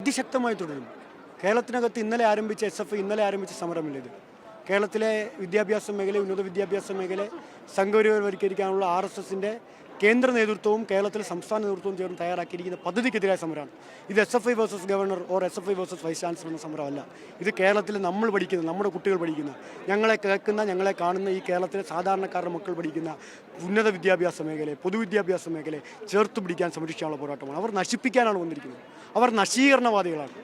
അതിശക്തമായി തുടരും. കേരളത്തിനകത്ത് ഇന്നലെ ആരംഭിച്ച SFI ഇന്നലെ ആരംഭിച്ച സമരമില്ല ഇത്. കേരളത്തിലെ വിദ്യാഭ്യാസ മേഖല, ഉന്നത വിദ്യാഭ്യാസ മേഖല സംഘപരിവാരവൽക്കരിക്കാനുള്ള RSSന്റെ കേന്ദ്ര നേതൃത്വവും കേരളത്തിലെ സംസ്ഥാന നേതൃത്വവും ചേർന്ന് തയ്യാറാക്കിയിരിക്കുന്ന പദ്ധതിക്കെതിരായ സമരമാണ് ഇത്. SFI versus governor or SFI versus vice chancellor എന്ന സമരമല്ല. ഇത് കേരളത്തിൽ നമ്മൾ പഠിക്കുന്ന, നമ്മുടെ കുട്ടികൾ പഠിക്കുന്ന, ഞങ്ങളെ കേൾക്കുന്ന, ഞങ്ങളെ കാണുന്ന ഈ കേരളത്തിലെ സാധാരണക്കാരുടെ മക്കൾ പഠിക്കുന്ന ഉന്നത വിദ്യാഭ്യാസ മേഖലയെ, പൊതുവിദ്യാഭ്യാസ മേഖലയെ ചേർത്ത് പിടിക്കാൻ സംരക്ഷിക്കാനുള്ള പോരാട്ടമാണ്. അവർ നശിപ്പിക്കാനാണ് വന്നിരിക്കുന്നത്. അവർ നശീകരണവാദികളാണ്.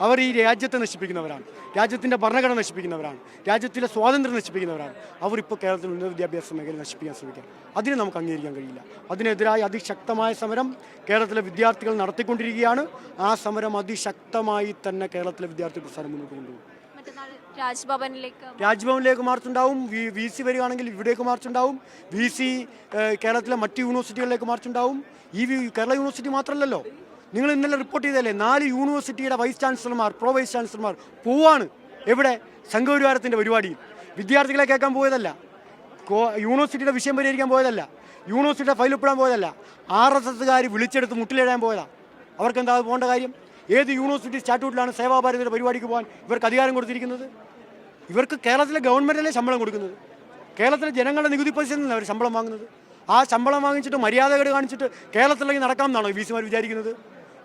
അവർ ഈ രാജ്യത്തെ നശിപ്പിക്കുന്നവരാണ്, രാജ്യത്തിൻ്റെ ഭരണഘടന നശിപ്പിക്കുന്നവരാണ്, രാജ്യത്തിലെ സ്വാതന്ത്ര്യം നശിപ്പിക്കുന്നവരാണ്. അവരിപ്പോൾ കേരളത്തിൽ ഉന്നത വിദ്യാഭ്യാസ മേഖല നശിപ്പിക്കാൻ ശ്രമിക്കുക. അതിനെ നമുക്ക് അംഗീകരിക്കാൻ കഴിയില്ല. അതിനെതിരായി അതിശക്തമായ സമരം കേരളത്തിലെ വിദ്യാർത്ഥികൾ നടത്തിക്കൊണ്ടിരിക്കുകയാണ്. ആ സമരം അതിശക്തമായി തന്നെ കേരളത്തിലെ വിദ്യാർത്ഥി പ്രസ്ഥാനം മുന്നോട്ട് കൊണ്ടുപോകും. രാജ്ഭവനിലേക്ക് മാർച്ചുണ്ടാവും. VC വരികയാണെങ്കിൽ ഇവിടേക്ക് മാർച്ചുണ്ടാവും. VC കേരളത്തിലെ മറ്റ് യൂണിവേഴ്സിറ്റികളിലേക്ക് മാർച്ചുണ്ടാവും. ഈ കേരള യൂണിവേഴ്സിറ്റി മാത്രമല്ലല്ലോ, നിങ്ങൾ ഇന്നലെ റിപ്പോർട്ട് ചെയ്തല്ലേ, 4 യൂണിവേഴ്സിറ്റിയുടെ വൈസ് ചാൻസലർമാർ, വൈസ് ചാൻസലർമാർ പോവാണ്. എവിടെ? സംഘപരിവാരത്തിൻ്റെ പരിപാടിയിൽ. വിദ്യാർത്ഥികളെ കേൾക്കാൻ പോയതല്ല, യൂണിവേഴ്സിറ്റിയുടെ വിഷയം പരിഹരിക്കാൻ പോയതല്ല, യൂണിവേഴ്സിറ്റിയുടെ ഫയൽ ഒപ്പിടാൻ പോയതല്ല. RSSകാർ വിളിച്ചെടുത്ത് മുട്ടിലിടാൻ പോയതാണ്. അവർക്ക് എന്താ പോകേണ്ട കാര്യം? ഏത് യൂണിവേഴ്സിറ്റി സ്റ്റാറ്റ്യൂട്ടിലാണ് സേവാഭാരതിയുടെ പരിപാടിക്ക് പോകാൻ ഇവർക്ക് അധികാരം കൊടുത്തിരിക്കുന്നത്? ഇവർക്ക് കേരളത്തിലെ ഗവൺമെൻറ്റല്ലേ ശമ്പളം കൊടുക്കുന്നത്. കേരളത്തിലെ ജനങ്ങളുടെ നികുതി പൈസയിൽ നിന്നല്ല അവർ ശമ്പളം വാങ്ങുന്നത്. ആ ശമ്പളം വാങ്ങിച്ചിട്ട് മര്യാദകേട് കാണിച്ചിട്ട് കേരളത്തിലേക്ക് നടക്കാം എന്നാണോ VCമാർ വിചാരിക്കുന്നത്?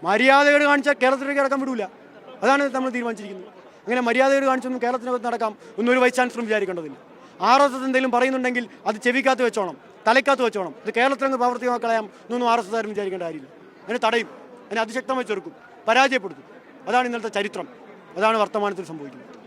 മര്യാദകേട് കാണിച്ചാൽ കേരളത്തിലേക്ക് നടക്കാൻ വിടൂല. അതാണ് നമ്മൾ തീരുമാനിച്ചിരിക്കുന്നത്. അങ്ങനെ മര്യാദകേട് കാണിച്ചൊന്നും കേരളത്തിനകത്ത് നടക്കാം എന്നൊരു വൈസ് ചാൻസലറും വിചാരിക്കേണ്ടതില്ല. RSS എന്തെങ്കിലും പറയുന്നുണ്ടെങ്കിൽ അത് ചെവിക്കകത്ത് വെച്ചോണം, തലയ്ക്കകത്ത് വെച്ചോണം. ഇത് കേരളത്തിലങ്ങ് പ്രാവർത്തികമായി കളയാം എന്നൊന്നും RSSകാരും വിചാരിക്കേണ്ട കാര്യമില്ല. അതിനെ തടയും, അതിനെ അതിശക്തമായി ചെറുക്കും, പരാജയപ്പെടുത്തും. അതാണ് ഇന്നത്തെ ചരിത്രം, അതാണ് വർത്തമാനത്തിൽ സംഭവിക്കുന്നത്.